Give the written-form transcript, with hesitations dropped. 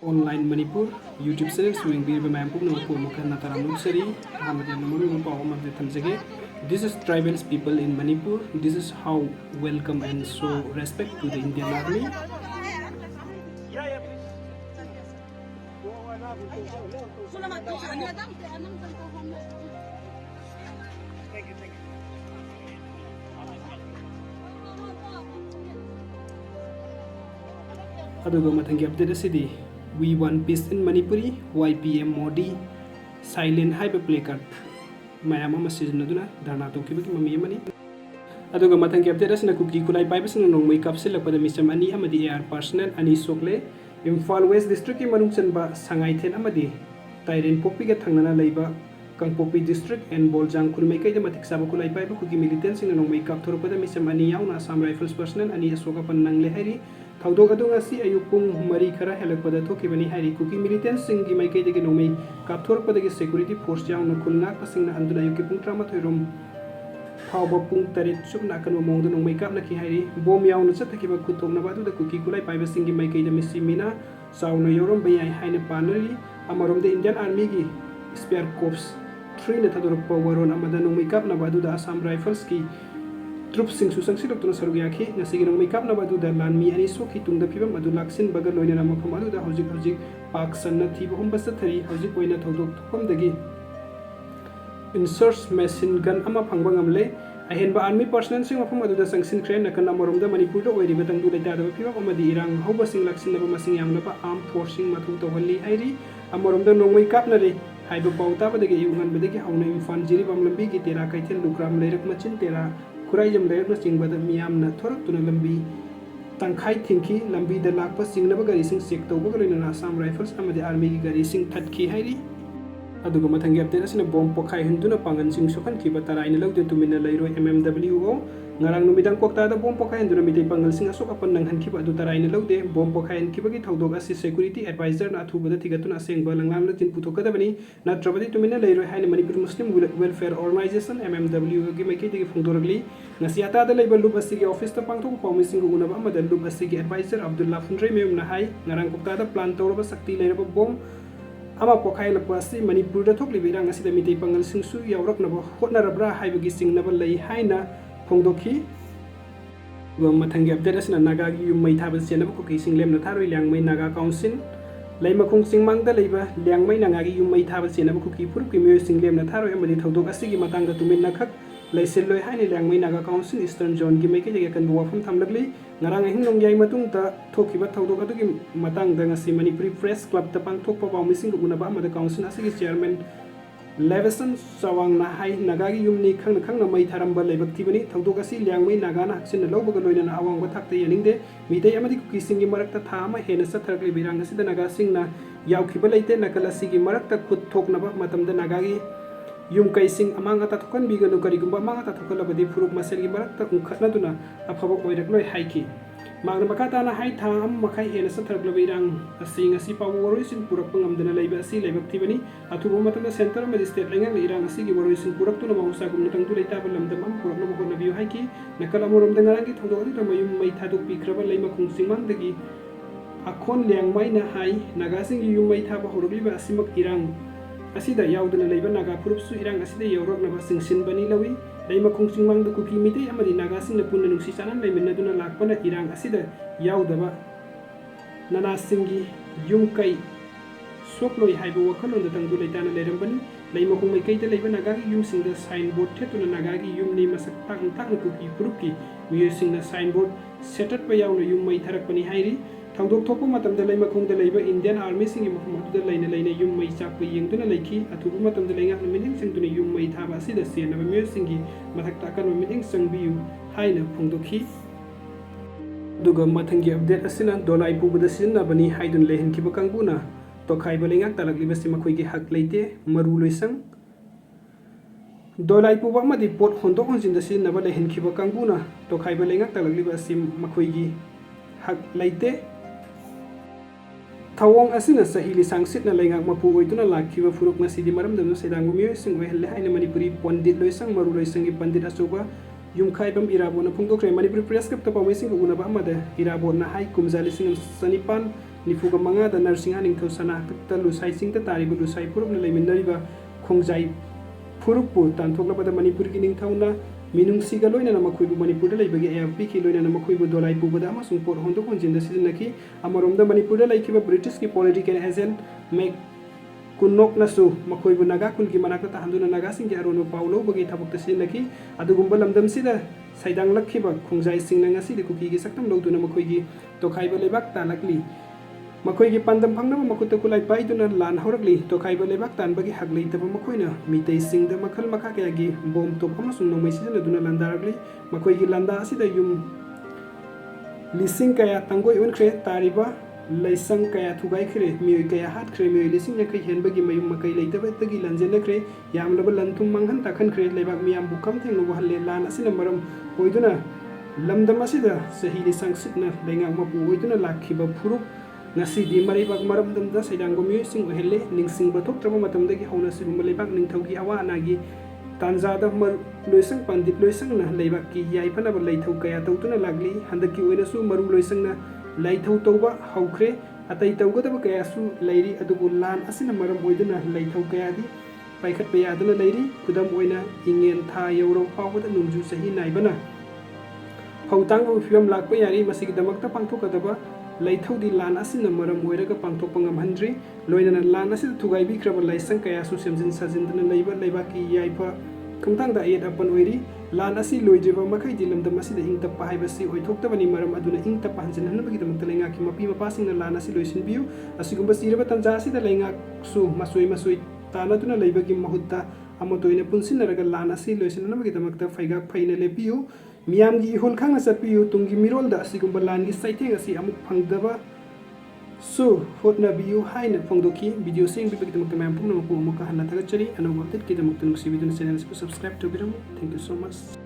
Online Manipur YouTube channel swing bir ma'am पुग्नु को मुखन नतराम सरी हमदे नमरु पाव मदे थमजगे. This is tribal people in Manipur. This is how welcome and show respect to the Indian Army. Aduga mathangi update asidi We Want Peace in Manipuri YPM Modi Silent Hyper Placard mayam ama sizinaduna dharna tokibagi mami amani aduga mathangi update asina kuki kulai paibasina nongmai kapsilakpada misam ani amadi air personnel ani sokle Imphal West District ki manung chanba sangai then amadi Tairen Popi ga thangnana leiba Kangpopi District and Boljang Khurmai kai da matik saba kulai paiba kuki militants sing nongmai kap thoropada misam ani yauna Assam Rifles personnel ani asoka pan nangle hairi Thaudo adu ngasi ayupung mari khara helakpada thokibani hairi kuki militants sing gi maikai degi nomai kapthorpada gi security force yauna khulna pasing na anduna yuki pung trama thoirom phawba pung tarit subna kan mongda nomai kap na ki hairi bom yauna chathakiba khutokna badu da kuki kulai paiba sing gi maikai da misimina sauna yorom bayai haina panari amarom da Indian Army gi spare corps 3 na thador poweron amada nomai kap na badu da Assam Rifles ki Troops sing susang silok tuna sarugiyaki ngasigi nang makeup na badu da lanmi ani soki tungda phibam adu laksin baga loina na mafam adu da hojik pak sanna thiba hum basathari hojik oina thodok thom dagi inserts machine gun ama phangba ngamle ahen ba army personnel sing mafam adu da sangsin kren nakana morom da manipur da oiri batang du da da phibam amadi irang hoba sing laksin na ba masing yamna ba armed forcing mathu tawali hairi amorom da nongmai kap na re haiba pauta ba dagi yungan ba dagi hauna infan jiri bam lambi ki tera kaithel lukram leirak machin tera Kurayam layakna singbada miyamna thorak tuna lambi tangkhai thingki lambi da lakpa singnaba gari sing sek tawba galina Assam Rifles amadi army gi gari sing thatki hairi aduga mathangi update asina bomb pokhai hunduna pangan sing sokan ki bataraina lawde tumina lairoi MMWO ngarang numidang kokta da bomb pokhai hunduna midai pangal sing asok apan nang hanki adu taraina lawde bomb pokhai hanki bagi thodok asi security advisor na thubada thigatuna seng balanglam la tin puthokada bani na trabadi tumina lairoi haina Manipur Muslim Welfare Organization MMWO gi maiki digi phungdoragli ngasi ata da leiba lub asigi office ta pangthok pawmi sing unaba amada lub asigi advisor Abdullah Fundre mem na hai ngarang kokta da plan tawraba sakti leiraba bomb ama pokhai lakwasi Manipur da thokli birang asida mitai pangal singsu yawrak naba hotna rabra haibagi sing naba lei haina phongdokhi mathangi update asina naga gi yumai thaba senaba ko kising lem na tharoi lyangmai naga council leimakhung singmang da leiba lyangmai naga gi yumai thaba senaba ko ki pur ki myo sing lem na tharoi amadi thodok asigi matang da tumin nakhak leiseloi haini lyangmai naga council eastern zone gi maike jage kan wafam thamlagli ngarang hin nong yai matung ta thokiba thodok adu gi matang da ngasi Manipuri Press Club ta pang thok pa ba mising unaba amada council asigi chairman Leveson Sawang na hai naga gi yumni khang na mai tharamba leibak tibani thodok asi lyangmai naga na haksin lawbaga loina na awang ba thakte yaningde midai amadi ku kising gi marakta tha ma hena satharkli birang asi da naga sing na yaukhiba leite nakal asi gi marakta khut thokna ba matam da naga gi yum kaising amanga ta thokan biganu karigumba amanga ta thokala badi furuk masel gi marakta unkhatna duna afaba oirak loi haiki magna makata na hai tha am makai hena satharkla birang asi ngasi pawu waroi sin purak pangamdana leiba asi leibak tibani athubo matana center magistrate lengang irang asi gi waroi sin purak tuna mahusa gumna tangtu leita balamdam am purak no bokona biu haiki nakala morom dangarang gi thodok adu mayum mai thaduk pikraba leima khungsingmang dagi akhon lyangmai na hai nagasing gi yum mai thaba horogliba asimak irang asida yaudana leiba naga purupsu irang asida yawrak naba singsin bani lawi leima khungsingmang da kuki mitei amadi naga sing na punna nuksi sanan leimenna duna lakpana irang asida yaudaba nana singi yumkai sokloi haiba wakhalon da tangdu leitana leirambani leima khungmai kai da leiba naga gi yum sing da signboard thetuna naga gi yum ni masak tak kuki purupki miyo sing na signboard setat pa yauna yum mai tharakpani hairi Thangdok thopo matam da leima khung da leiba Indian Army sing mafam adu da leina yum mai chakpa yengduna leiki athubu matam da lenga mining sing tuna yum mai thaba asi da sen na myo sing gi mathak ta kan mining sang biu haina phungdokhi duga mathangi update asina dolai pu bada sin na bani haidun lehen ki bakanguna to khai balengak talakli basi makhoi gi hak leite maru loisang dolai pu ba madi pot hondok honjin da sin na ba lehen ki bakanguna to khai balengak talakli basi makhoi gi hak leite Thawong asina sahili sangsit na lengak mapu oituna lakhiba furuk na sidi maram damno sedang bumiyo sing wehelle haina Manipuri pandit loisang maru loisang gi pandit asoba yumkhaibam irabo na phungdokre Manipuri Press Club ta pawmai sing una ba amada irabo na hai kumjali sing sanipan 1995 दा नरसिंहा निंथौ सनाहक्ता लुसाई सिंह तारिब लुसाई फुरुप लेमिनरिबा खोंजाई फुरुप तानथोक्लबदा मणिपुर की निंथौना मिनुंगसीगा लोइना मखोइबु Manipur लेबगे FP की लोइना मखोइबु दोलाई पुबदा अमसुंग पोर होंदोक होंजिन सिजनकी अमरोमदा Manipur लेखिबा British की political agent make कुनोक नसु मखोइबु Naga कुल की मनाक ताहंदुना नागा सिंह की अरोनो Paulo बगे थबक सिजनकी अदुगुंबा लमदम सिदा साइदांग लखिबा खोंजाई Singh ngasi de kuki gi saktam loduna मखोइगी तोखाइबा लेबाक तालकली मखोइगी पांदम फंगनब मखुत कुलाई पाइदुना लान हरकली तोखाइबा लेबाक तानबगी हक लेतब मखोइना मितै सिंह मखल मखा कयागी बोम तोप अमसुंग नोमै सिजनदुना लंदारकली मखोइगी लंदा असिदा युम लिसिंग कया तंगोइ उनख्रे तारिबा लैसंग कया थुगाइख्रे मियोइ कया हातख्रे मियोइ लिसिंग यखै हेनबगी मयुम मकै लेतबतगी लंजेनख्रे यामलब लंथुम मंगन तखनख्रे लेबाक मियाम बुकम थेंगनो हल्ले लान असिना मरम ओइदुना लमदम असिदा सही लिसंग सिटना लेंगाक मपु ओइदुना लाखिबा फुरुप ngasi di maribak maramdamda saidanggo miyoising ohelle ningsingba thoktraba matamdagi hauna sibumba leibak ningthaugi awa anagi tanjada mar loisang pandit loisang na leibak ki yaipana ba leithau kaya tautuna lagli handaki oina su maru loisang na leithau tauba haukhre atai taugadaba kaya su leiri adubu lan asina maram oiduna leithau kaya di paikhat pa yadana leiri kudam oina ingen tha yauro fawada numju sahi naibana fautang ba fiam lakpa yari masigi damakta pangthokadaba लैथौदी लान असिना मरम ओइरगा पांथोकपा ngamhandri लोइना लान असिदा थुगाइबिख्रबा लाइसंग कयासु सेमजिन साजिन्दना लैबा लैबाकी याइफा खंथांदा एद अपन ओइरी लान असि लोइद्रिबा मखैदि लमदम असिदा इंगतप्पा हाइबसि ओइथोक्तबनि मरम अदुना इंगतप्पा हंजिनहनबगिदमक्ता लैंगाकी मपि मपासिंगना लान असि लोइसिनबियु असिगुम्बा सिरबा तंजा असिदा लैंगाकसु मसोइ तानादुना लैबगी महुत्ता अमतोइना पुनसिनरगा लान असि लोइसिनहनबगिदमक्ता फैगाक फैना लेपियु मियामगी इहुल खांना चटपियु तुंगी मिरोलदा असिगुम्बा लानगी साइथेंग असि अमुक फंगदबा सु होटनाबियु हाइना फोंदोकी वीडियो सेंग बिबगिदमक्ता मैम पुंगनमकु अमुक हन्ना थागचरी अनौबा अपडेट किदमक्ता नुक्सिबिदुना चैनल सब्सक्राइब तौबिरमु थैंक यू सो मच।